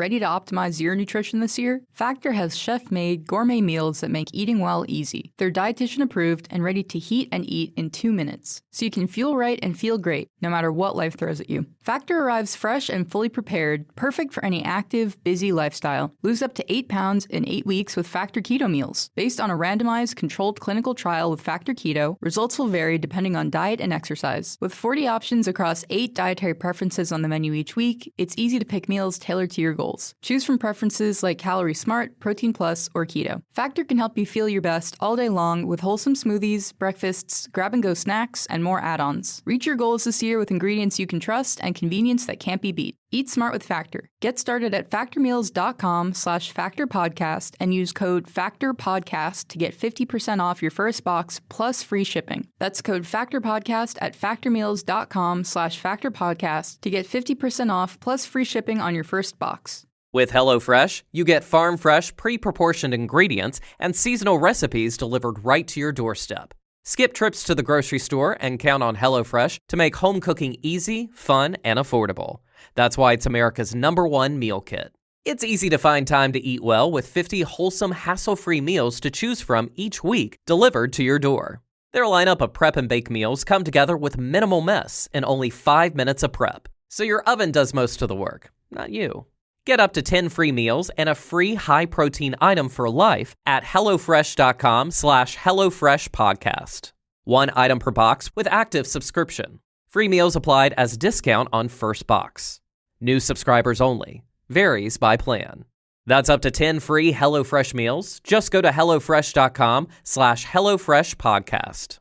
Ready to optimize your nutrition this year? Factor has chef-made gourmet meals that make eating well easy. They're dietitian approved and ready to heat and eat in 2 minutes, so you can fuel right and feel great no matter what life throws at you. Factor arrives fresh and fully prepared, perfect for any active, busy lifestyle. Lose up to 8 pounds in 8 weeks with Factor Keto meals. Based on a randomized, controlled clinical trial with Factor Keto, results will vary depending on diet and exercise. With 40 options across 8 dietary preferences on the menu each week, it's easy to pick meals tailored to your goals. Choose from preferences like Calorie Smart, Protein Plus, or Keto. Factor can help you feel your best all day long with wholesome smoothies, breakfasts, grab-and-go snacks, and more add-ons. Reach your goals this year with ingredients you can trust and convenience that can't be beat. Eat smart with Factor. Get started at factormeals.com/factorpodcast and use code FACTORPODCAST to get 50% off your first box plus free shipping. That's code FACTORPODCAST at factormeals.com/factorpodcast to get 50% off plus free shipping on your first box. With HelloFresh, you get farm-fresh, pre-proportioned ingredients and seasonal recipes delivered right to your doorstep. Skip trips to the grocery store and count on HelloFresh to make home cooking easy, fun, and affordable. That's why it's America's #1 meal kit. It's easy to find time to eat well with 50 wholesome, hassle-free meals to choose from each week delivered to your door. Their lineup of prep and bake meals come together with minimal mess and only 5 minutes of prep. So your oven does most of the work, not you. Get up to 10 free meals and a free high-protein item for life at HelloFresh.com/HelloFreshPodcast. 1 item per box with active subscription. Free meals applied as discount on first box. New subscribers only. Varies by plan. That's up to 10 free HelloFresh meals. Just go to HelloFresh.com/HelloFreshPodcast.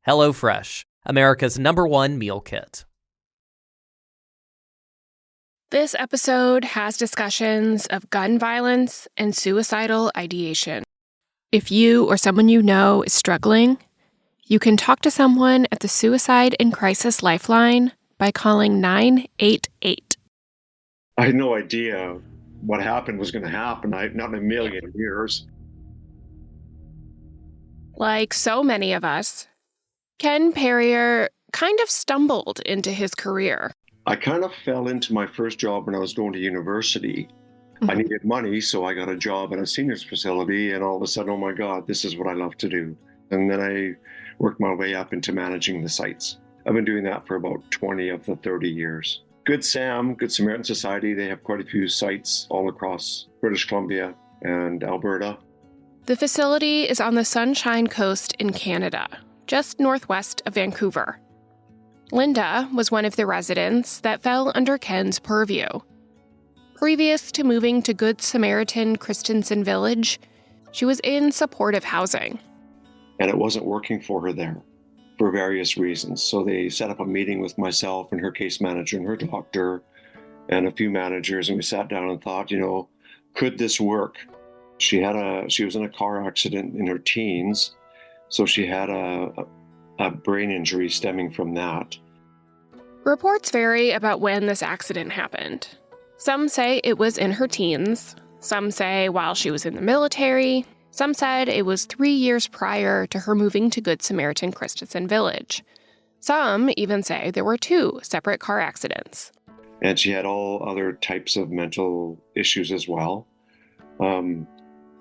HelloFresh, America's #1 meal kit. This episode has discussions of gun violence and suicidal ideation. If you or someone you know is struggling, you can talk to someone at the Suicide and Crisis Lifeline by calling 988. I had no idea what happened was going to happen. Not in a million years. Like so many of us, Kenn Perrier kind of stumbled into his career. I kind of fell into my first job when I was going to university. I needed money, so I got a job at a seniors facility, and all of a sudden, oh my God, this is what I love to do. And then I worked my way up into managing the sites. I've been doing that for about 20 of the 30 years. Good Samaritan Society, they have quite a few sites all across British Columbia and Alberta. The facility is on the Sunshine Coast in Canada, just northwest of Vancouver. Linda was one of the residents that fell under Kenn's purview. Previous to moving to Good Samaritan Christensen Village, she was in supportive housing. And it wasn't working for her there for various reasons. So they set up a meeting with myself and her case manager and her doctor and a few managers, and we sat down and thought, could this work? She was in a car accident in her teens, so she had a brain injury stemming from that. Reports vary about when this accident happened. Some say it was in her teens, some say while she was in the military, some said it was 3 years prior to her moving to Good Samaritan Christensen Village. Some even say there were 2 separate car accidents. And she had all other types of mental issues as well.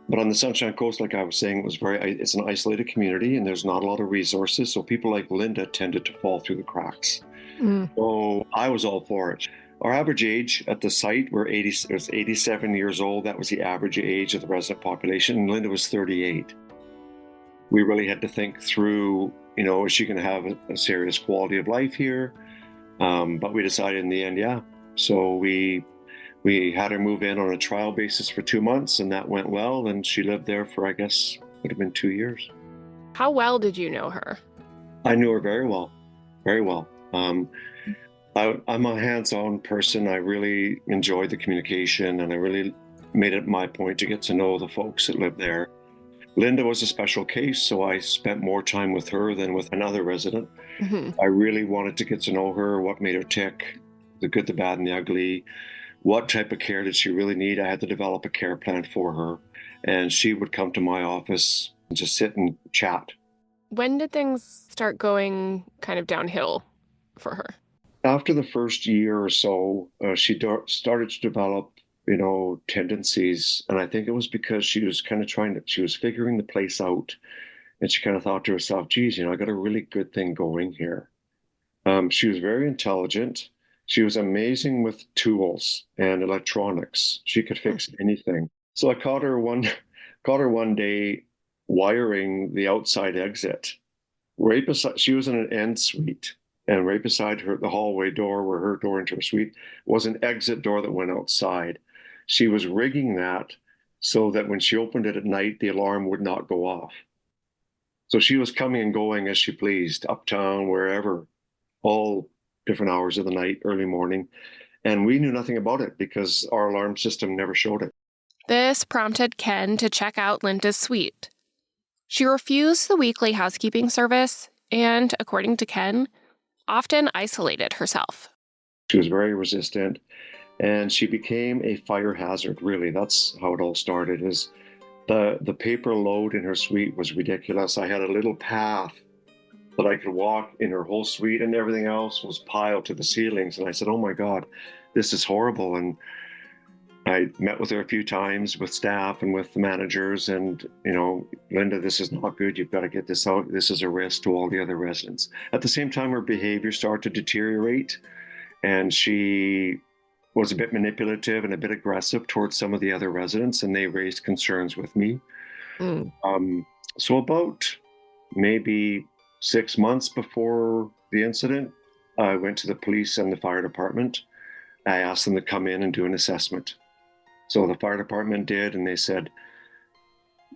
But on the Sunshine Coast, like I was saying, it's an isolated community and there's not a lot of resources. So people like Linda tended to fall through the cracks. So I was all for it. Our average age at the site was 87 years old. That was the average age of the resident population. And Linda was 38. We really had to think through, is she going to have a serious quality of life here? But we decided in the end, yeah. So we had her move in on a trial basis for 2 months, and that went well. And she lived there for, I guess, would have been 2 years. How well did you know her? I knew her very well, very well. I'm a hands-on person. I really enjoyed the communication, and I really made it my point to get to know the folks that lived there. Linda was a special case, so I spent more time with her than with another resident. I really wanted to get to know her, what made her tick, the good, the bad, and the ugly. What type of care did she really need? I had to develop a care plan for her, and she would come to my office and just sit and chat. When did things start going kind of downhill for her? After the first year or so, she started to develop tendencies. And I think it was because she was kind of she was figuring the place out. And she kind of thought to herself, geez, I got a really good thing going here. She was very intelligent. She was amazing with tools and electronics. She could fix anything. So I caught her one day wiring the outside exit. Right beside, she was in an end suite, and right beside her, the hallway door where her door into her suite was an exit door that went outside. She was rigging that so that when she opened it at night, the alarm would not go off. So she was coming and going as she pleased, uptown, wherever, all different hours of the night, early morning. And we knew nothing about it because our alarm system never showed it. This prompted Kenn to check out Linda's suite. She refused the weekly housekeeping service and, according to Kenn, often isolated herself. She was very resistant, and she became a fire hazard, really. That's how it all started. Is the paper load in her suite was ridiculous. I had a little path that I could walk in her whole suite, and everything else was piled to the ceilings. And I said, oh my God, this is horrible. And I met with her a few times with staff and with the managers, and, Linda, this is not good. You've got to get this out. This is a risk to all the other residents. At the same time, her behavior started to deteriorate, and she was a bit manipulative and a bit aggressive towards some of the other residents, and they raised concerns with me. So about maybe 6 months before the incident, I went to the police and the fire department. I asked them to come in and do an assessment. So the fire department did, and they said,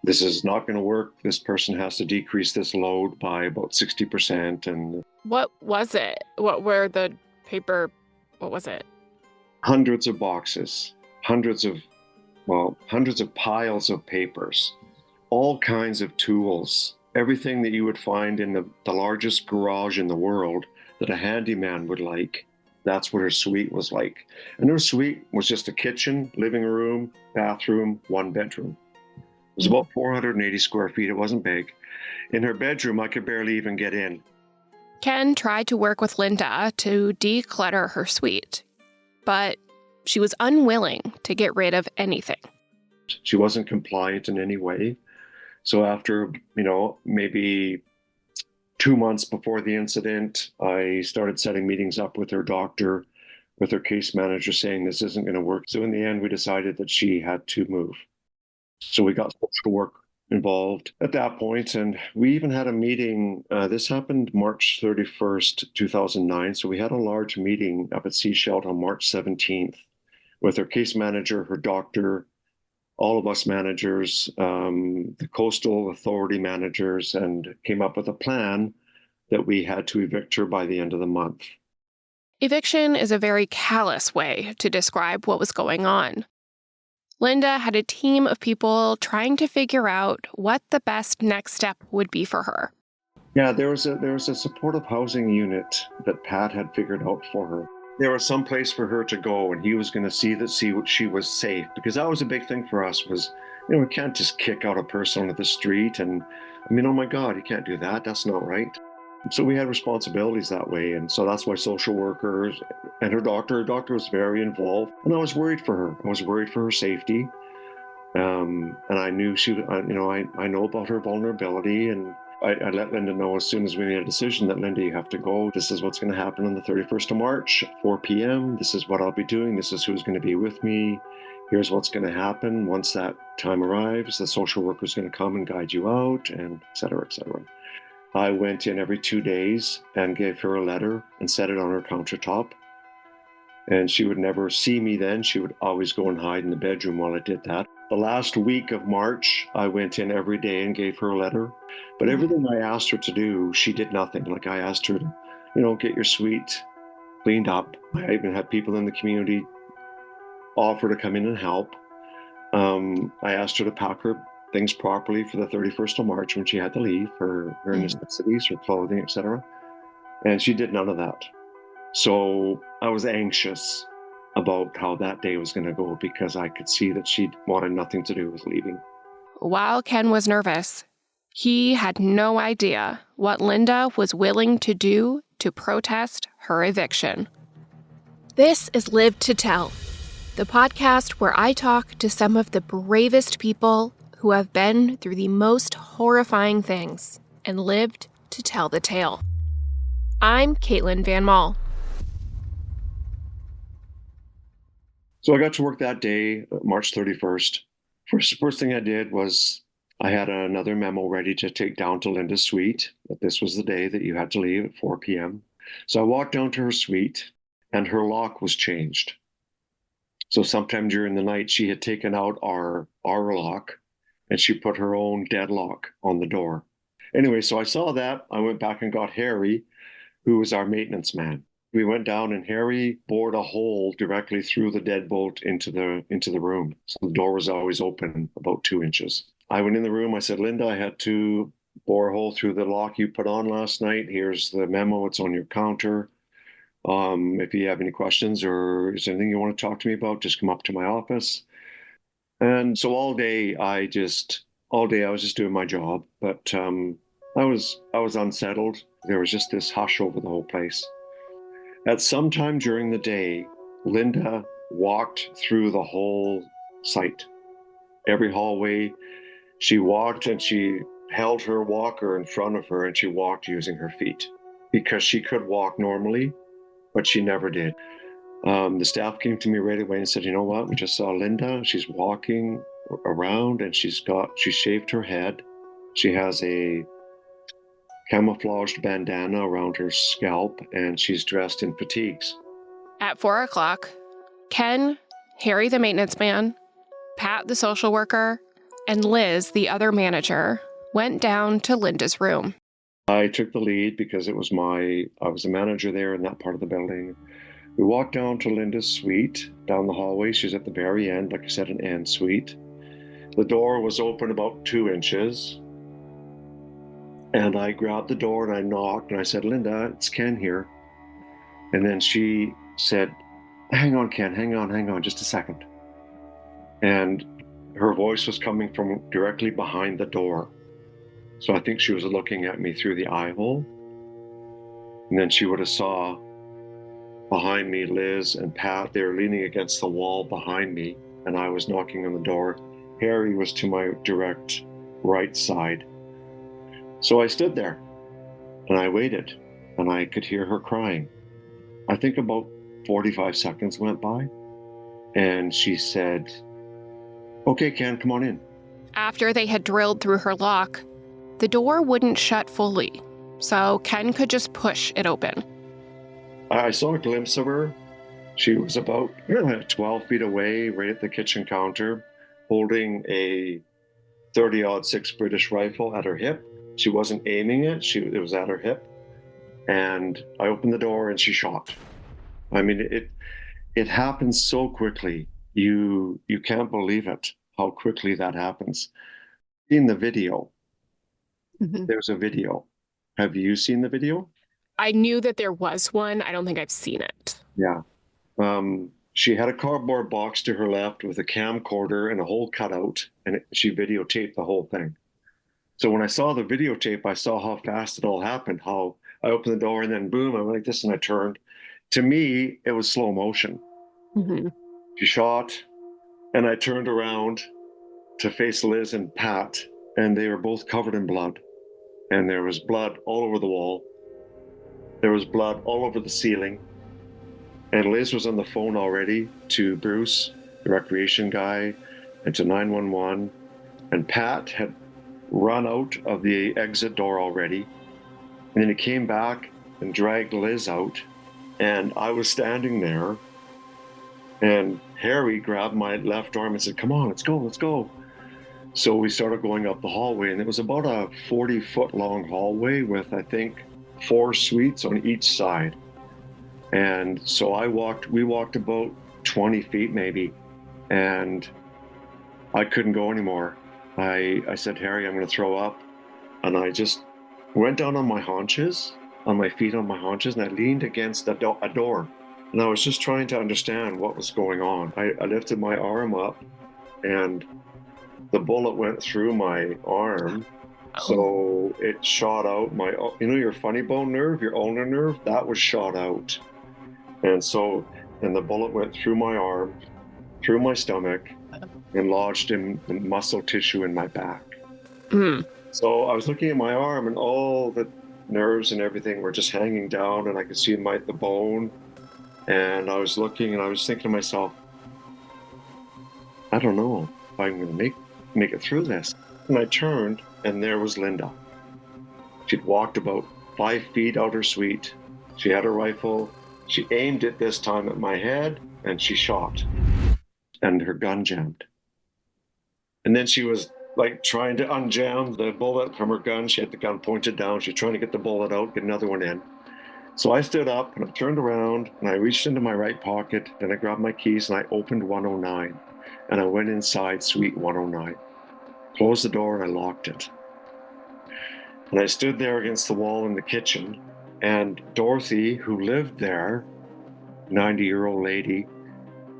this is not going to work. This person has to decrease this load by about 60%. And What was it? What were the paper? What was it? Hundreds of boxes, hundreds of piles of papers, all kinds of tools, everything that you would find in the largest garage in the world that a handyman would like. That's what her suite was like. And her suite was just a kitchen, living room, bathroom, one bedroom. It was about 480 square feet. It wasn't big. In her bedroom, I could barely even get in. Kenn tried to work with Linda to declutter her suite, but she was unwilling to get rid of anything. She wasn't compliant in any way. So after, maybe 2 months before the incident, I started setting meetings up with her doctor, with her case manager, saying this isn't going to work. So in the end, we decided that she had to move. So we got social work involved at that point, and we even had a meeting. This happened March 31st, 2009. So we had a large meeting up at Seashell on March 17th with her case manager, her doctor, all of us managers, the coastal authority managers, and came up with a plan that we had to evict her by the end of the month. Eviction is a very callous way to describe what was going on. Linda had a team of people trying to figure out what the best next step would be for her. Yeah, there was a supportive housing unit that Pat had figured out for her. There was some place for her to go, and he was going to see what she was safe, because that was a big thing for us. Was we can't just kick out a person onto the street, and oh my God, you can't do that. That's not right. So we had responsibilities that way, and so that's why social workers and her doctor was very involved, and I was worried for her. I was worried for her safety, and I knew I know about her vulnerability, and I let Linda know as soon as we made a decision that, Linda, you have to go. This is what's going to happen on the 31st of March, 4 p.m. This is what I'll be doing. This is who's going to be with me. Here's what's going to happen. Once that time arrives, the social worker is going to come and guide you out, and et cetera, et cetera. I went in every 2 days and gave her a letter and set it on her countertop. And she would never see me then. She would always go and hide in the bedroom while I did that. The last week of March, I went in every day and gave her a letter. But everything I asked her to do, she did nothing. Like, I asked her to, get your suite cleaned up. I even had people in the community offer to come in and help. I asked her to pack her things properly for the 31st of March when she had to leave, her necessities, her clothing, etc. And she did none of that. So I was anxious about how that day was going to go, because I could see that she wanted nothing to do with leaving. While Kenn was nervous, he had no idea what Linda was willing to do to protest her eviction. This is Live to Tell, the podcast where I talk to some of the bravest people who have been through the most horrifying things and lived to tell the tale. I'm Caitlin Van Mall. So I got to work that day, March 31st. First thing I did was I had another memo ready to take down to Linda's suite, that this was the day that you had to leave at 4 p.m. So I walked down to her suite and her lock was changed. So sometime during the night, she had taken out our lock and she put her own deadlock on the door. Anyway, so I saw that. I went back and got Harry, who was our maintenance man. We went down and Harry bored a hole directly through the deadbolt into the room. So the door was always open about 2 inches. I went in the room. I said, Linda, I had to bore a hole through the lock you put on last night. Here's the memo. It's on your counter. If you have any questions or is there anything you want to talk to me about, just come up to my office. And so all day I was just doing my job, but I was unsettled. There was just this hush over the whole place. At some time during the day, Linda walked through the whole site. Every hallway, she walked and she held her walker in front of her and she walked using her feet because she could walk normally, but she never did. The staff came to me right away and said, you know what, we just saw Linda. She's walking around and she shaved her head. She has a camouflaged bandana around her scalp and she's dressed in fatigues. At 4 o'clock, Kenn, Harry the maintenance man, Pat the social worker, and Liz the other manager went down to Linda's room. I took the lead because I was the manager there in that part of the building. We walked down to Linda's suite, down the hallway. She's at the very end, like I said, an end suite. The door was open about 2 inches. And I grabbed the door and I knocked and I said, Linda, it's Kenn here. And then she said, hang on, Kenn, hang on, just a second. And her voice was coming from directly behind the door. So I think she was looking at me through the eye hole. And then she would have saw behind me Liz and Pat. They were leaning against the wall behind me and I was knocking on the door. Harry was to my direct right side. So I stood there and I waited and I could hear her crying. I think about 45 seconds went by and she said, okay, Kenn, come on in. After they had drilled through her lock, the door wouldn't shut fully, so Kenn could just push it open. I saw a glimpse of her. She was about 12 feet away, right at the kitchen counter, holding a 30-06 British rifle at her hip. She wasn't aiming it, it was at her hip. And I opened the door and she shot. I mean, it happens so quickly. You can't believe it, how quickly that happens. In the video, There's a video. Have you seen the video? I knew that there was one. I don't think I've seen it. Yeah. She had a cardboard box to her left with a camcorder and a hole cut out, and she videotaped the whole thing. So when I saw the videotape, I saw how fast it all happened, how I opened the door and then boom, I went like this and I turned. To me, it was slow motion. Mm-hmm. She shot and I turned around to face Liz and Pat, and they were both covered in blood. And there was blood all over the wall. There was blood all over the ceiling. And Liz was on the phone already to Bruce, the recreation guy, and to 911. And Pat had run out of the exit door already. And then he came back and dragged Liz out. And I was standing there. And Harry grabbed my left arm and said, come on, let's go. So we started going up the hallway. And it was about a 40-foot long hallway with, I think, 4 suites on each side. And so we walked about 20 feet maybe, and I couldn't go anymore. I said, Harry, I'm going to throw up. And I just went down on my haunches, on my feet on my haunches, and I leaned against a door. And I was just trying to understand what was going on. I lifted my arm up, and the bullet went through my arm. So it shot out your funny bone nerve, your ulnar nerve, that was shot out. And the bullet went through my arm through my stomach and lodged in the muscle tissue in my back. Mm. So I was looking at my arm, and all the nerves and everything were just hanging down, and I could see the bone. And I was looking, and I was thinking to myself, I don't know if I'm going to make it through this. And I turned, and there was Linda. She'd walked about 5 feet out her suite. She had her rifle. She aimed it this time at my head, and she shot. And her gun jammed. And then she was like trying to unjam the bullet from her gun. She had the gun pointed down. She was trying to get the bullet out, get another one in. So I stood up and I turned around and I reached into my right pocket and I grabbed my keys and I opened 109. And I went inside suite 109, closed the door and I locked it. And I stood there against the wall in the kitchen, and Dorothy, who lived there, 90-year-old lady,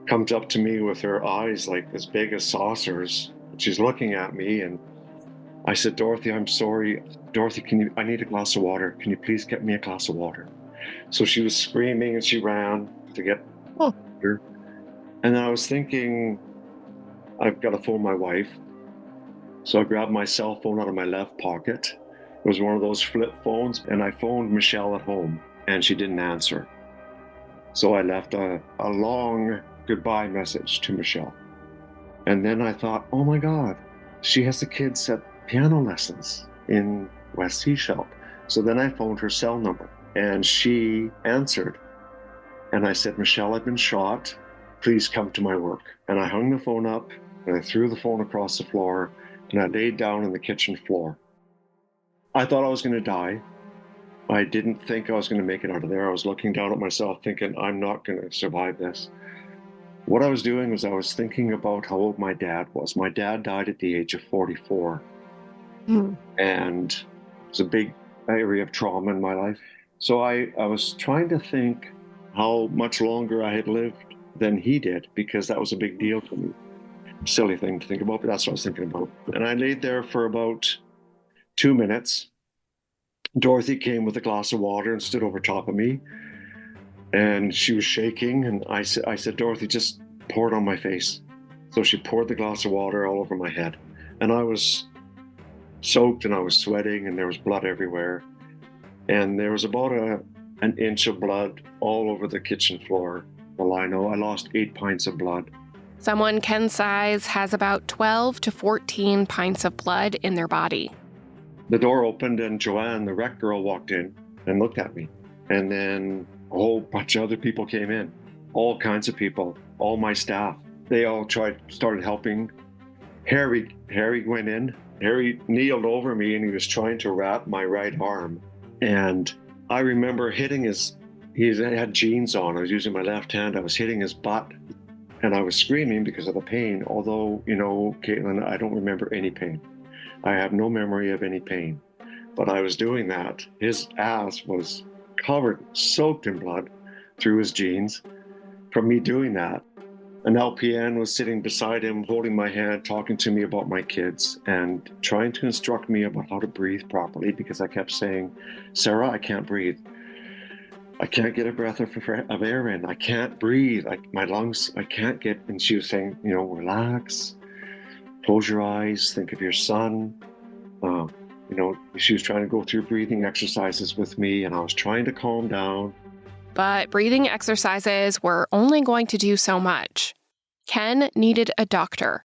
comes up to me with her eyes like as big as saucers. She's looking at me, and I said, Dorothy, I'm sorry. Dorothy, I need a glass of water. Can you please get me a glass of water? So she was screaming and she ran to get water. And then I was thinking, I've got to phone my wife. So I grabbed my cell phone out of my left pocket. It was one of those flip phones, and I phoned Michelle at home, and she didn't answer. So I left a long goodbye message to Michelle. And then I thought, oh my God, she has the kids at piano lessons in West Sechelt. So then I phoned her cell number, and she answered. And I said, Michelle, I've been shot. Please come to my work. And I hung the phone up, and I threw the phone across the floor, and I laid down on the kitchen floor. I thought I was going to die. I didn't think I was going to make it out of there. I was looking down at myself thinking, I'm not going to survive this. What I was doing was I was thinking about how old my dad was. My dad died at the age of 44. And it was a big area of trauma in my life. So I was trying to think how much longer I had lived than he did, because that was a big deal to me. Silly thing to think about, but that's what I was thinking about. And I laid there for about 2 minutes. Dorothy came with a glass of water and stood over top of me. And she was shaking. And I said, Dorothy, just pour it on my face. So she poured the glass of water all over my head. And I was soaked and I was sweating and there was blood everywhere. And there was about an inch of blood all over the kitchen floor. Well, I know I lost 8 pints of blood. Someone Kenn's size has about 12 to 14 pints of blood in their body. The door opened and Joanne, the rec girl, walked in and looked at me. And then a whole bunch of other people came in, all kinds of people, all my staff. They all started helping. Harry went in. Harry kneeled over me and he was trying to wrap my right arm. And I remember hitting he had jeans on. I was using my left hand. I was hitting his butt and I was screaming because of the pain. Although, Caitlin, I don't remember any pain. I have no memory of any pain, but I was doing that. His ass was covered, soaked in blood through his jeans from me doing that. An LPN was sitting beside him, holding my hand, talking to me about my kids and trying to instruct me about how to breathe properly, because I kept saying, Sarah, I can't breathe. I can't get a breath of air in. I can't breathe. My lungs, I can't get. And she was saying, relax. Close your eyes, think of your son. She was trying to go through breathing exercises with me, and I was trying to calm down. But breathing exercises were only going to do so much. Kenn needed a doctor,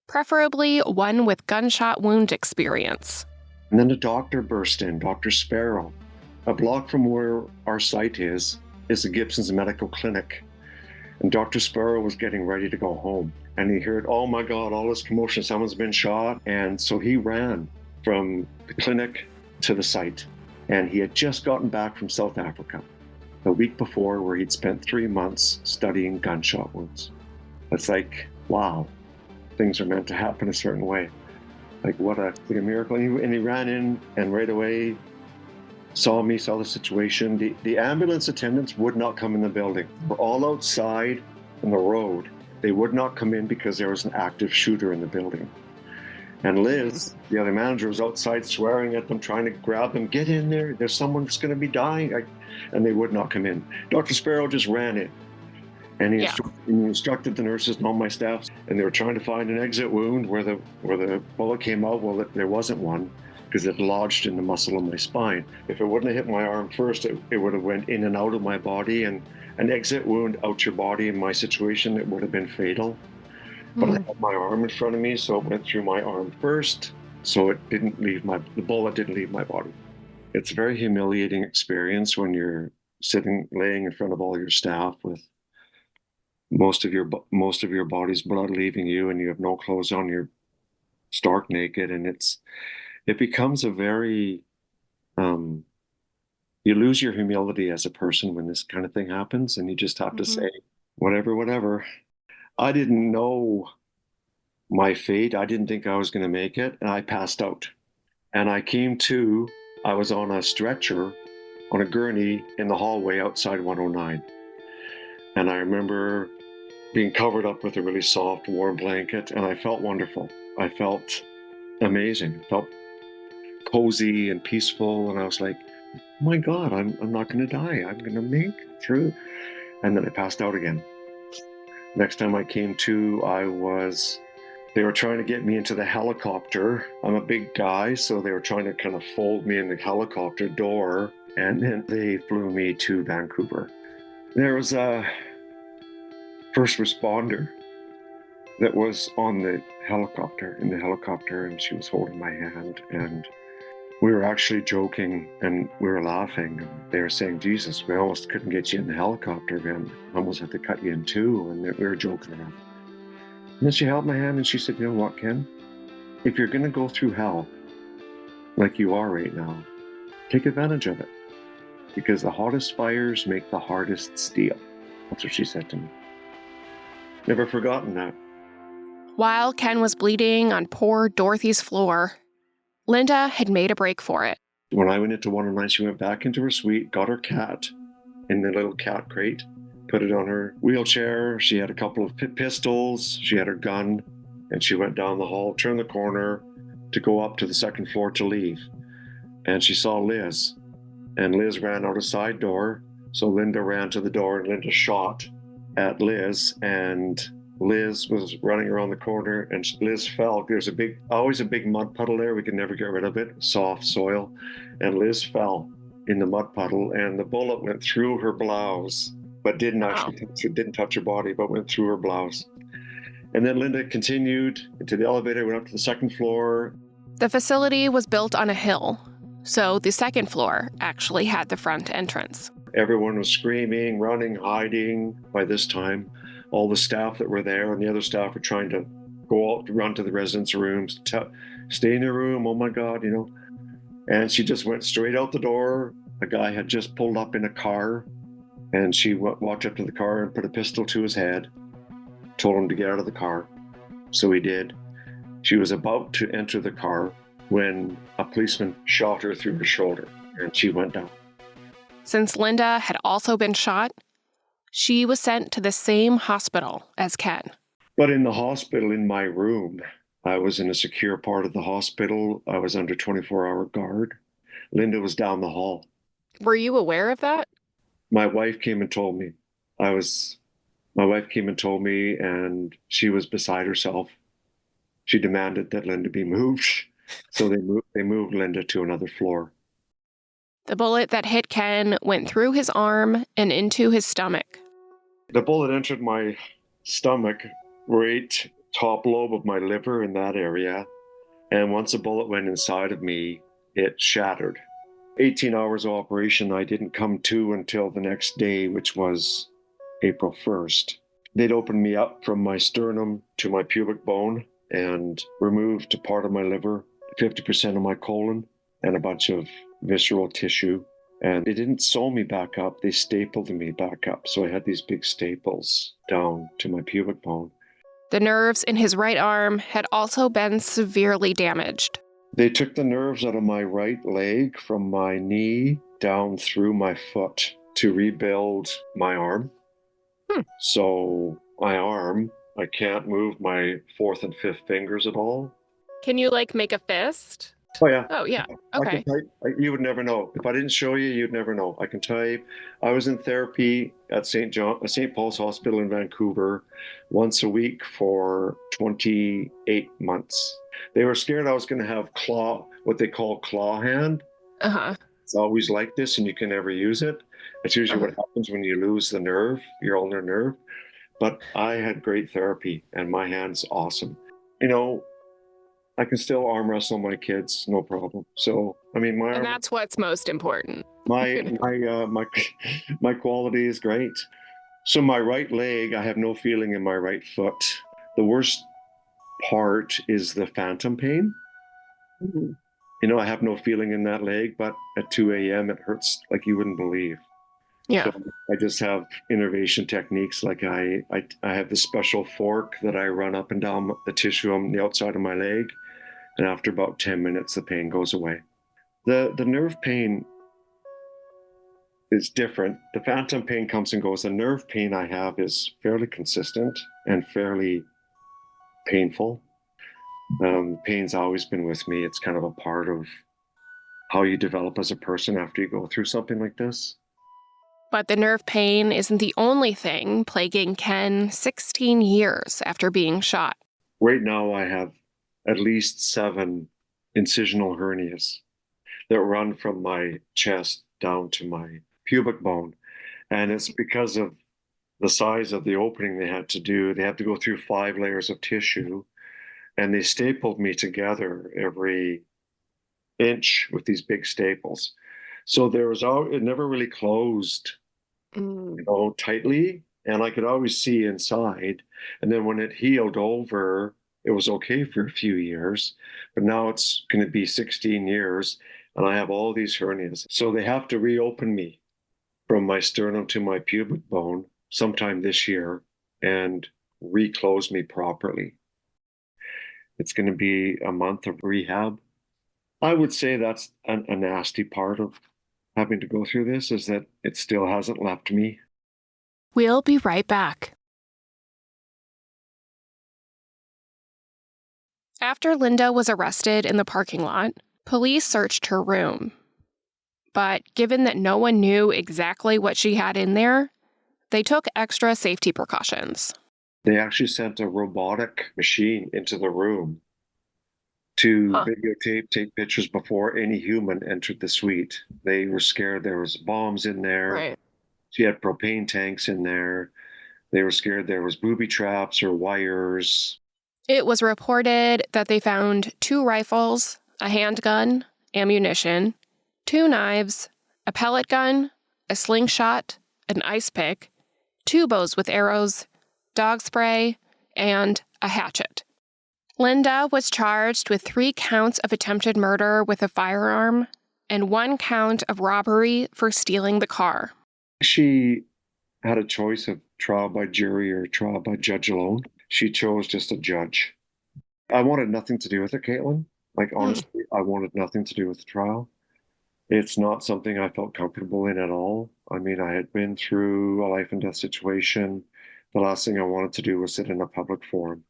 preferably one with gunshot wound experience. And then a doctor burst in, Dr. Sparrow. A block from where our site is the Gibson's Medical Clinic. And Dr. Sparrow was getting ready to go home. And he heard, oh my God, all this commotion, someone's been shot. And so he ran from the clinic to the site. And he had just gotten back from South Africa the week before, where he'd spent 3 months studying gunshot wounds. It's like, wow, things are meant to happen a certain way. Like what a miracle. And he ran in and right away saw me, saw the situation. The ambulance attendants would not come in the building. We're all outside on the road. They would not come in because there was an active shooter in the building. And Liz, the other manager, was outside swearing at them, trying to grab them. Get in there. There's someone that's going to be dying. And they would not come in. Dr. Sparrow just ran in. And he Yeah. instructed the nurses and all my staff, and they were trying to find an exit wound where the bullet came out. Well, there wasn't one because it lodged in the muscle of my spine. If it wouldn't have hit my arm first, it would have went in and out of my body. And an exit wound out your body in my situation, it would have been fatal. But I had my arm in front of me, so it went through my arm first. So it didn't leave the bullet didn't leave my body. It's a very humiliating experience when you're laying in front of all your staff with most of your body's blood leaving you, and you have no clothes on, you're stark naked, and it becomes a very you lose your humility as a person when this kind of thing happens, and you just have to say whatever. I didn't know my fate. I didn't think I was going to make it, and I passed out, and I was on a stretcher on a gurney in the hallway outside 109, and I remember being covered up with a really soft, warm blanket, and I felt wonderful. I felt amazing. I felt cozy and peaceful, and I was like, oh my God, I'm not going to die. I'm going to make it through. And then I passed out again. Next time I came to, they were trying to get me into the helicopter. I'm a big guy, so they were trying to kind of fold me in the helicopter door, and then they flew me to Vancouver. There was a first responder that was in the helicopter, and she was holding my hand, and we were actually joking and we were laughing, and they were saying, Jesus, we almost couldn't get you in the helicopter, man. We almost had to cut you in two, and we were joking around. And then she held my hand and she said, you know what, Ken? If you're going to go through hell like you are right now, take advantage of it, because the hottest fires make the hardest steel. That's what she said to me. Never forgotten that. While Kenn was bleeding on poor Dorothy's floor, Linda had made a break for it. When I went into 109, she went back into her suite, got her cat in the little cat crate, put it on her wheelchair. She had a couple of pistols, she had her gun, and she went down the hall, turned the corner to go up to the second floor to leave. And she saw Liz, and Liz ran out a side door. So Linda ran to the door, and Linda shot at Liz, and Liz was running around the corner, and Liz fell. There's always a big mud puddle there. We could never get rid of it, soft soil. And Liz fell in the mud puddle, and the bullet went through her blouse, but didn't touch her body, but went through her blouse. And then Linda continued into the elevator, went up to the second floor. The facility was built on a hill, so the second floor actually had the front entrance. Everyone was screaming, running, hiding. By this time, all the staff that were there and the other staff were trying to go out, run to the residents' rooms, stay in their room, oh my God, And she just went straight out the door. A guy had just pulled up in a car, and she walked up to the car and put a pistol to his head, told him to get out of the car. So he did. She was about to enter the car when a policeman shot her through her shoulder, and she went down. Since Linda had also been shot, she was sent to the same hospital as Kenn. But in the hospital, in my room, I was in a secure part of the hospital. I was under 24-hour guard. Linda was down the hall. Were you aware of that? My wife came and told me. My wife came and told me, and she was beside herself. She demanded that Linda be moved. So they moved Linda to another floor. The bullet that hit Kenn went through his arm and into his stomach. The bullet entered my stomach, right top lobe of my liver in that area. And once the bullet went inside of me, it shattered. 18 hours of operation. I didn't come to until the next day, which was April 1st. They'd opened me up from my sternum to my pubic bone and removed a part of my liver, 50% of my colon, and a bunch of visceral tissue. And they didn't sew me back up, they stapled me back up. So I had these big staples down to my pubic bone. The nerves in his right arm had also been severely damaged. They took the nerves out of my right leg from my knee down through my foot to rebuild my arm. So my arm, I can't move my fourth and fifth fingers at all. Can you, make a fist? Oh yeah. Oh, yeah. I can Okay. type. You would never know. If I didn't show you, you'd never know. I can type. I was in therapy at St. Paul's Hospital in Vancouver once a week for 28 months. They were scared I was going to have what they call claw hand. Uh-huh. It's always like this and you can never use it. It's usually Uh-huh. what happens when you lose the nerve, your ulnar nerve. But I had great therapy and my hand's awesome. You know, I can still arm wrestle my kids, no problem. So, I mean, And that's what's most important. my my quality is great. So my right leg, I have no feeling in my right foot. The worst part is the phantom pain. Mhm. You know, I have no feeling in that leg, but at 2 a.m. it hurts like you wouldn't believe. So Yeah. I just have innervation techniques. Like I have this special fork that I run up and down the tissue on the outside of my leg, and after about 10 minutes, the pain goes away. The nerve pain is different. The phantom pain comes and goes. The nerve pain I have is fairly consistent and fairly painful. Pain's always been with me. It's kind of a part of how you develop as a person after you go through something like this. But the nerve pain isn't the only thing plaguing Kenn 16 years after being shot. Right now, I have at least 7 incisional hernias that run from my chest down to my pubic bone. And it's because of the size of the opening they had to do. They had to go through 5 layers of tissue, and they stapled me together every inch with these big staples. So it never really closed, Mm. tightly, and I could always see inside. And then when it healed over, it was okay for a few years, but now it's going to be 16 years, and I have all these hernias. So they have to reopen me from my sternum to my pubic bone sometime this year and reclose me properly. It's going to be a month of rehab. I would say that's a nasty part of having to go through this, is that it still hasn't left me. We'll be right back. After Linda was arrested in the parking lot, police searched her room. But given that no one knew exactly what she had in there, they took extra safety precautions. They actually sent a robotic machine into the room to videotape, take pictures before any human entered the suite. They were scared there was bombs in there. Right. She had propane tanks in there. They were scared there was booby traps or wires. It was reported that they found 2 rifles, a handgun, ammunition, 2 knives, a pellet gun, a slingshot, an ice pick, 2 bows with arrows, dog spray, and a hatchet. Linda was charged with 3 counts of attempted murder with a firearm and 1 count of robbery for stealing the car. She had a choice of trial by jury or trial by judge alone. She chose just a judge. I wanted nothing to do with it, Caitlin. Like, honestly, I wanted nothing to do with the trial. It's not something I felt comfortable in at all. I mean, I had been through a life and death situation. The last thing I wanted to do was sit in a public forum.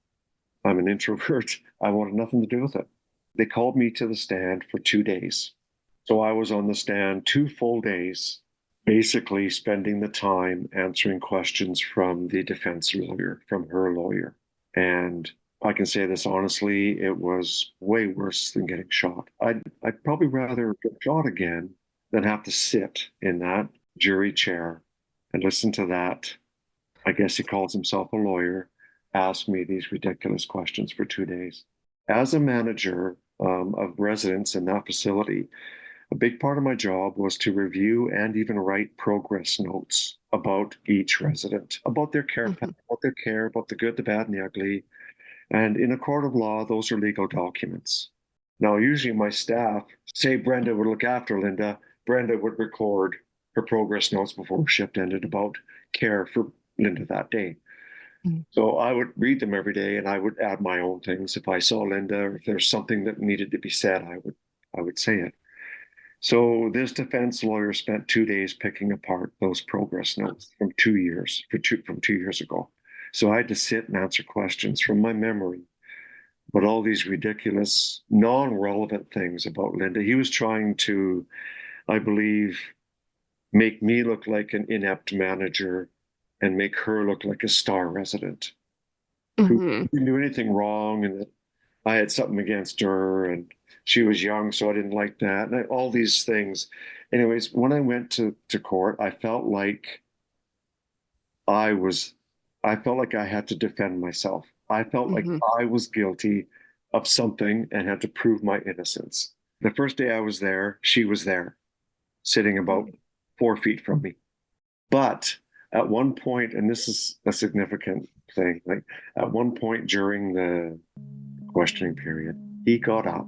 I'm an introvert. I wanted nothing to do with it. They called me to the stand for 2 days. So I was on the stand 2 full days, basically spending the time answering questions from the defense lawyer, from her lawyer. And I can say this honestly, it was way worse than getting shot. I'd probably rather get shot again than have to sit in that jury chair and listen to that. I guess he calls himself a lawyer, ask me these ridiculous questions for 2 days. As a manager of residents in that facility, a big part of my job was to review and even write progress notes about each resident, about their care, about the good, the bad, and the ugly. And in a court of law, those are legal documents. Now, usually my staff, say Brenda would look after Linda, Brenda would record her progress notes before shift ended about care for Linda that day. So I would read them every day and I would add my own things. If I saw Linda or if there's something that needed to be said, I would say it. So this defense lawyer spent 2 days picking apart those progress notes from 2 years ago. So I had to sit and answer questions from my memory but all these ridiculous, non-relevant things about Linda. He was trying to, I believe, make me look like an inept manager and make her look like a star resident who Hmm. didn't do anything wrong, and that I had something against her, and she was young, so I didn't like that, and all these things. Anyways, when I went to court, I was, I felt like I had to defend myself. I felt like Hmm. I was guilty of something and had to prove my innocence. The first day I was there, she was there, sitting about 4 feet from me. But at one point, and this is a significant thing, like at one point during the questioning period, he got up,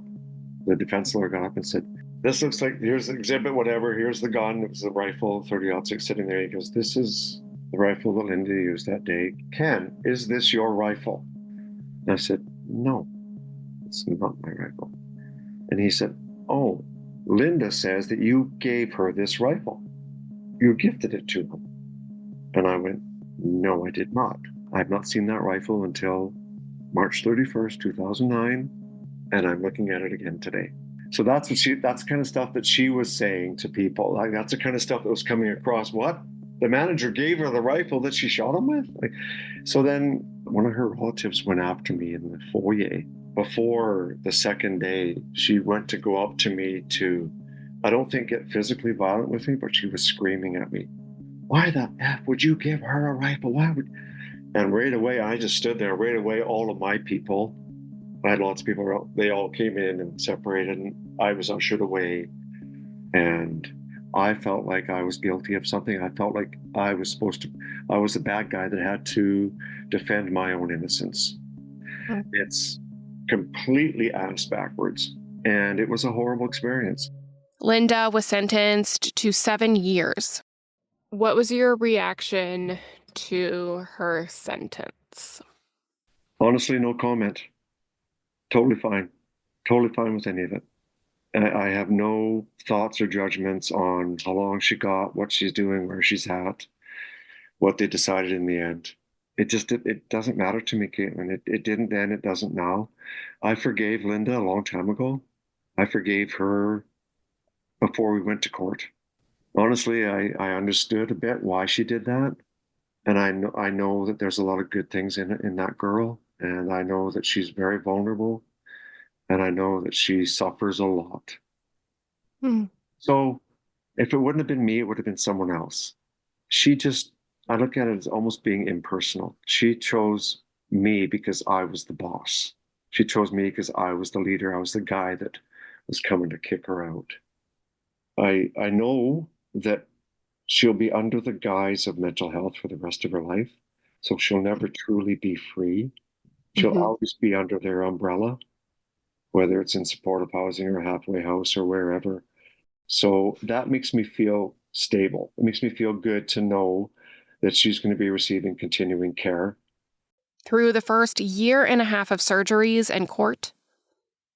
the defense lawyer got up and said, "This looks like, here's the exhibit, whatever, here's the gun, it was the rifle, 30-06 sitting there." He goes, "This is the rifle that Linda used that day. Ken, is this your rifle?" And I said, "No, it's not my rifle." And he said, "Oh, Linda says that you gave her this rifle. You gifted it to her." And I went, "No, I did not. I've not seen that rifle until March 31st, 2009, and I'm looking at it again today." So that's the kind of stuff that she was saying to people. Like, that's the kind of stuff that was coming across. What? The manager gave her the rifle that she shot him with? Like, so then one of her relatives went after me in the foyer. Before the second day, she went to go up to me to, I don't think get physically violent with me, but she was screaming at me, "Why the F would you give her a rifle? Why would..." And right away, I just stood there. Right away, all of my people, I had lots of people around, they all came in and separated, and I was ushered away. And I felt like I was guilty of something. I felt like I was the bad guy that had to defend my own innocence. It's completely ass backwards. And it was a horrible experience. Linda was sentenced to 7 years. What was your reaction to her sentence? Honestly, no comment. Totally fine. Totally fine with any of it. I have no thoughts or judgments on how long she got, what she's doing, where she's at, what they decided in the end. It doesn't matter to me, Caitlin. It didn't then, it doesn't now. I forgave Linda a long time ago. I forgave her before we went to court. Honestly, I understood a bit why she did that. And I know that there's a lot of good things in that girl. And I know that she's very vulnerable. And I know that she suffers a lot. Hmm. So if it wouldn't have been me, it would have been someone else. She just, I look at it as almost being impersonal. She chose me because I was the boss. She chose me because I was the leader. I was the guy that was coming to kick her out. I know that she'll be under the guise of mental health for the rest of her life. So she'll never truly be free. She'll Mhm. always be under their umbrella, whether it's in supportive housing or halfway house or wherever. So that makes me feel stable. It makes me feel good to know that she's going to be receiving continuing care. Through the first year and a half of surgeries and court,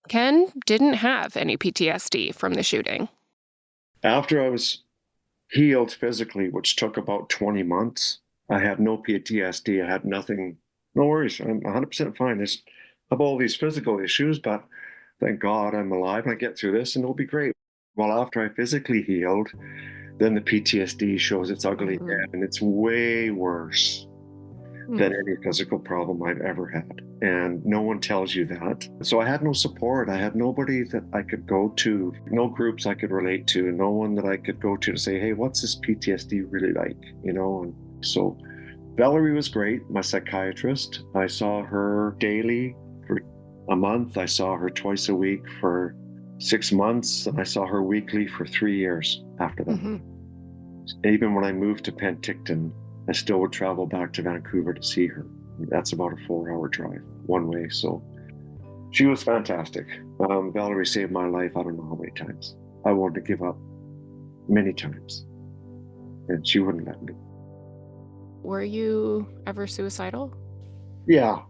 Kenn didn't have any PTSD from the shooting. After I was healed physically, which took about 20 months, I had no PTSD. I had nothing, no worries. I'm 100% fine. I have all these physical issues, but thank God I'm alive and I get through this and it'll be great. Well, after I physically healed, then the PTSD shows its ugly Mhm. head, and it's way worse than Mm. any physical problem I've ever had. And no one tells you that. So I had no support. I had nobody that I could go to, no groups I could relate to, no one that I could go to say, "Hey, what's this PTSD really like?" And so Valerie was great, my psychiatrist. I saw her daily for a month. I saw her twice a week for 6 months. And I saw her weekly for 3 years after that. Mhm. Even when I moved to Penticton, I still would travel back to Vancouver to see her. That's about a 4-hour drive one way. So she was fantastic. Valerie saved my life, I don't know how many times. I wanted to give up many times, and she wouldn't let me. Were you ever suicidal? Yeah.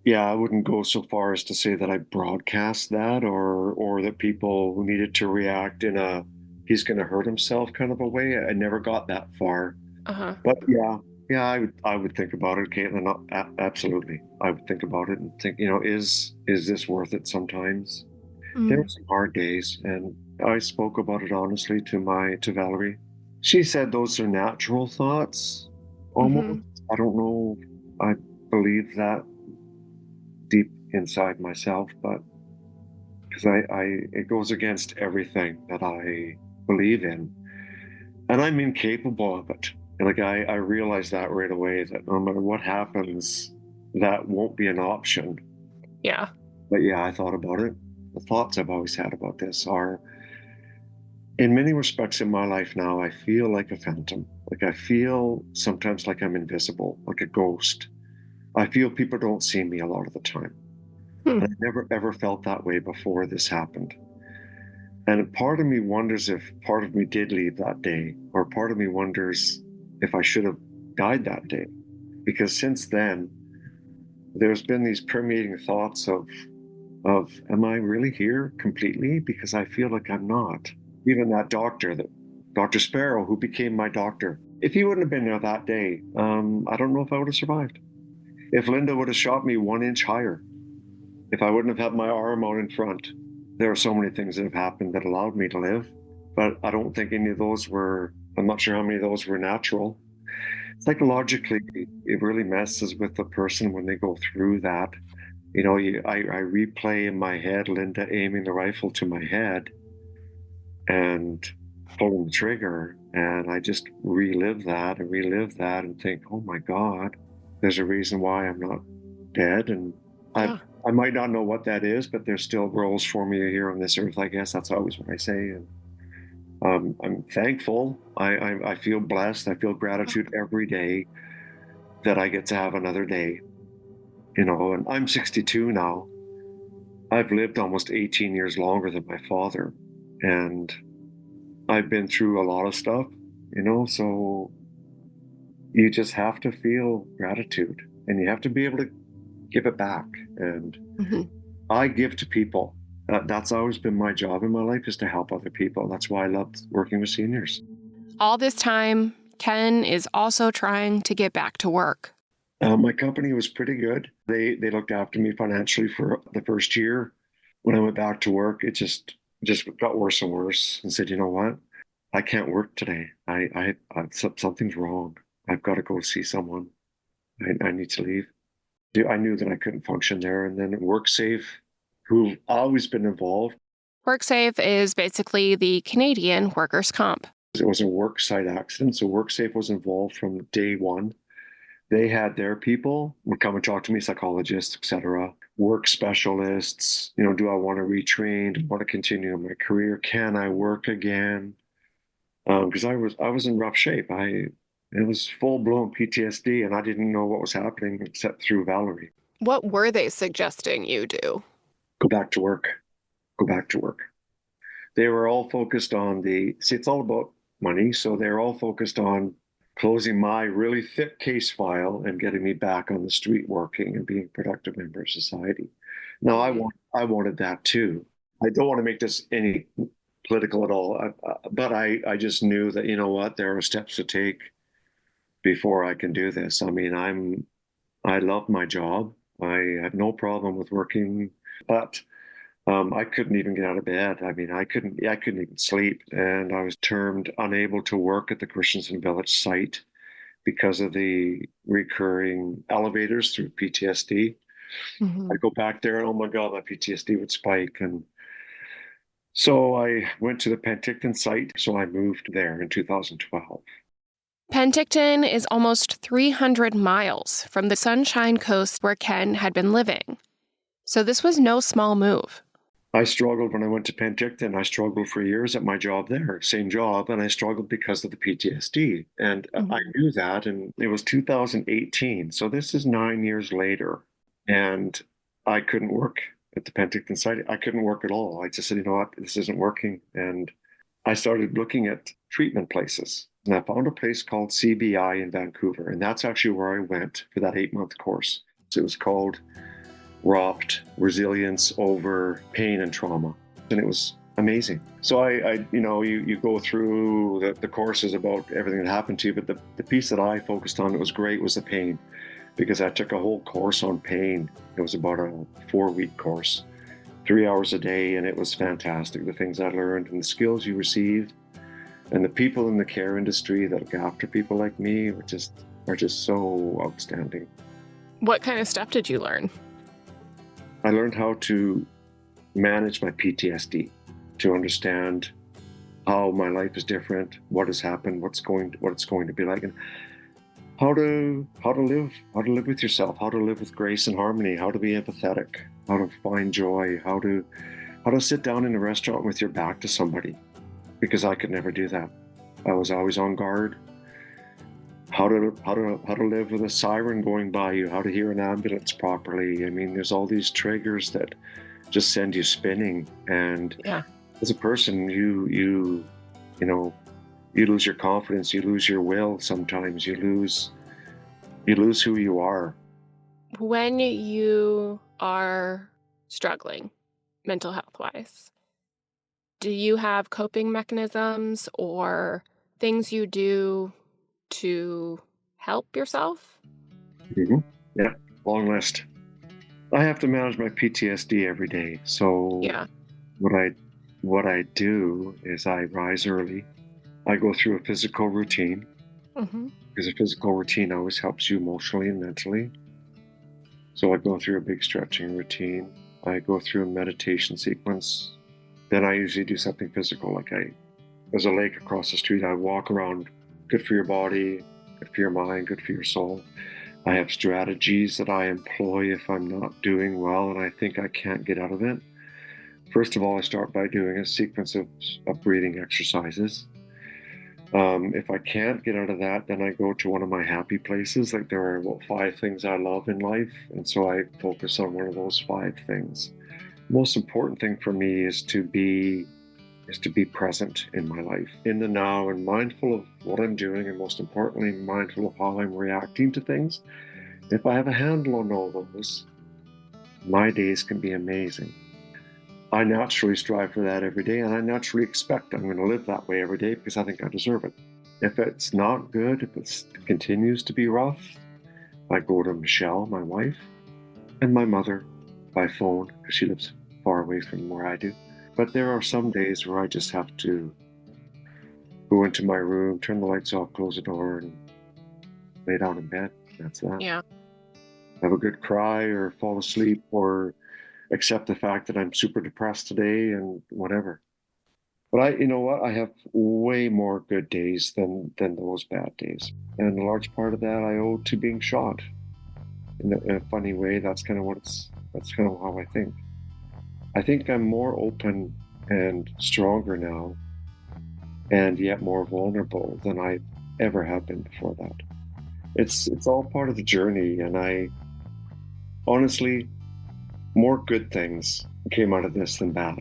Yeah, I wouldn't go so far as to say that I broadcast that or that people needed to react in a he's going to hurt himself kind of a way. I never got that far. Uh-huh. But yeah, Yeah, I would think about it, Caitlin. Absolutely, I would think about it and think, is this worth it? Sometimes there were Mm. some hard days, and I spoke about it honestly to Valerie. She said those are natural thoughts, almost. Hmm. I don't know. I believe that deep inside myself, but because it goes against everything that I believe in, and I'm incapable of it. Like I realized that right away that no matter what happens, that won't be an option. Yeah. But yeah, I thought about it. The thoughts I've always had about this are, in many respects in my life now, I feel like a phantom. Like I feel sometimes like I'm invisible, like a ghost. I feel people don't see me a lot of the time. Hmm. And I never ever felt that way before this happened. And part of me wonders if part of me did leave that day, or part of me wonders if I should have died that day. Because since then, there's been these permeating thoughts of am I really here completely? Because I feel like I'm not. Even that doctor, that Dr. Sparrow, who became my doctor, if he wouldn't have been there that day, I don't know if I would have survived. If Linda would have shot me 1 inch higher, if I wouldn't have had my arm out in front, there are so many things that have happened that allowed me to live. But I don't think any of those were, I'm not sure how many of those were natural. Psychologically, it really messes with the person when they go through that. I replay in my head Linda aiming the rifle to my head and pulling the trigger. And I just relive that and think, oh my God, there's a reason why I'm not dead. And I, Yeah. I might not know what that is, but there's still roles for me here on this earth, I guess. That's always what I say. And I'm thankful. I feel blessed. I feel gratitude every day that I get to have another day, and I'm 62 now. I've lived almost 18 years longer than my father. And I've been through a lot of stuff, so you just have to feel gratitude and you have to be able to give it back. And Hmm. I give to people. That's always been my job in my life, is to help other people. That's why I love working with seniors. All this time, Kenn is also trying to get back to work. My company was pretty good. They looked after me financially for the first year. When I went back to work, it just got worse and worse. And said, you know what? I can't work today. Something's wrong. I've got to go see someone. I need to leave. I knew that I couldn't function there. And then WorkSafe, who've always been involved. WorkSafe is basically the Canadian workers' comp. It was a work site accident, so WorkSafe was involved from day one. They had their people would come and talk to me, psychologists, etc., work specialists. Do I want to retrain? Do I want to continue my career? Can I work again? Because I was in rough shape. It was full blown PTSD, and I didn't know what was happening except through Valerie. What were they suggesting you do? Go back to work. Go back to work. They were all focused on it's all about money. So they're all focused on closing my really thick case file and getting me back on the street working and being a productive member of society. Now, I wanted that too. I don't want to make this any political at all, but I just knew that, you know what, there are steps to take before I can do this. I mean, I love my job. I had no problem with working, but I couldn't even get out of bed. I mean, I couldn't even sleep. And I was termed unable to work at the Christensen Village site because of the recurring elevators through PTSD. Hmm. I'd go back there and, oh my God, my PTSD would spike. And so I went to the Penticton site. So I moved there in 2012. Penticton is almost 300 miles from the Sunshine Coast where Kenn had been living. So this was no small move. I struggled when I went to Penticton. I struggled for years at my job there, same job, and I struggled because of the PTSD. And I knew that, and it was 2018. So this is 9 years later, and I couldn't work at the Penticton site. I couldn't work at all. I just said, you know what, this isn't working. And I started looking at treatment places. And I found a place called CBI in Vancouver, and that's actually where I went for that 8-month course. So it was called ROPT, Resilience Over Pain and Trauma. And it was amazing. So you go through the courses about everything that happened to you, but the piece that I focused on that was great was the pain, because I took a whole course on pain. It was about a 4-week course, 3 hours a day, and it was fantastic. The things I learned and the skills you receive, and the people in the care industry that look after people like me are just so outstanding. What kind of stuff did you learn? I learned how to manage my PTSD, to understand how my life is different, what has happened, what it's going to be like, and how to live with yourself, how to live with grace and harmony, how to be empathetic, how to find joy, how to sit down in a restaurant with your back to somebody, because I could never do that. I was always on guard. How to live with a siren going by you, how to hear an ambulance properly. I mean, there's all these triggers that just send you spinning, and as a person, you lose your confidence, you lose your will. Sometimes you lose who you are. When you are struggling mental health wise, do you have coping mechanisms or things you do to help yourself? Mm-hmm. Yeah, long list. I have to manage my PTSD every day. So what I do is I rise early. I go through a physical routine, because a physical routine always helps you emotionally and mentally. So I go through a big stretching routine. I go through a meditation sequence. Then I usually do something physical, like there's a lake across the street. I walk around. Good for your body, good for your mind, good for your soul. I have strategies that I employ if I'm not doing well and I think I can't get out of it. First of all, I start by doing a sequence of breathing exercises. If I can't get out of that, then I go to one of my happy places. Like, there are about 5 things I love in life, and so I focus on one of those 5 things. The most important thing for me is to be present in my life, in the now, and mindful of what I'm doing, and most importantly, mindful of how I'm reacting to things. If I have a handle on all those, my days can be amazing. I naturally strive for that every day, and I naturally expect I'm going to live that way every day because I think I deserve it. If it's not good, if it continues to be rough, I go to Michelle, my wife, and my mother by phone, because she lives far away from where I do. But there are some days where I just have to go into my room, turn the lights off, close the door, and lay down in bed. That's that. Yeah. Have a good cry or fall asleep or accept the fact that I'm super depressed today and whatever. But you know what? I have way more good days than those bad days. And a large part of that I owe to being shot. In a funny way, that's kind of how I think. I think I'm more open and stronger now, and yet more vulnerable than I ever have been before that. It's all part of the journey, and I honestly, more good things came out of this than bad.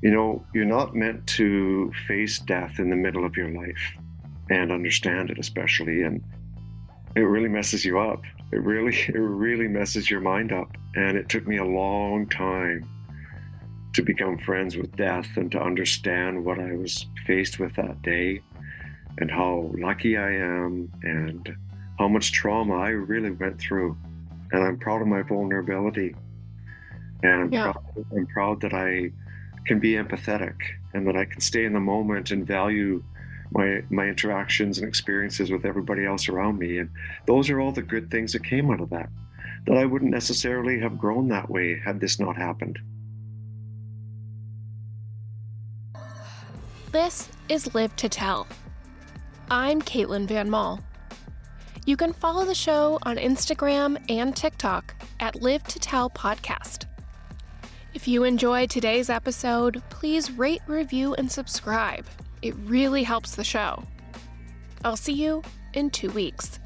You know, you're not meant to face death in the middle of your life and understand it, especially, and it really messes you up. It really messes your mind up, and it took me a long time to become friends with death and to understand what I was faced with that day and how lucky I am and how much trauma I really went through. And I'm proud of my vulnerability. And I'm proud that I can be empathetic and that I can stay in the moment and value my interactions and experiences with everybody else around me. And those are all the good things that came out of that I wouldn't necessarily have grown that way had this not happened. This is Live to Tell. I'm Caitlin Van Mall. You can follow the show on Instagram and TikTok at Live to Tell Podcast. If you enjoyed today's episode, please rate, review, and subscribe. It really helps the show. I'll see you in 2 weeks.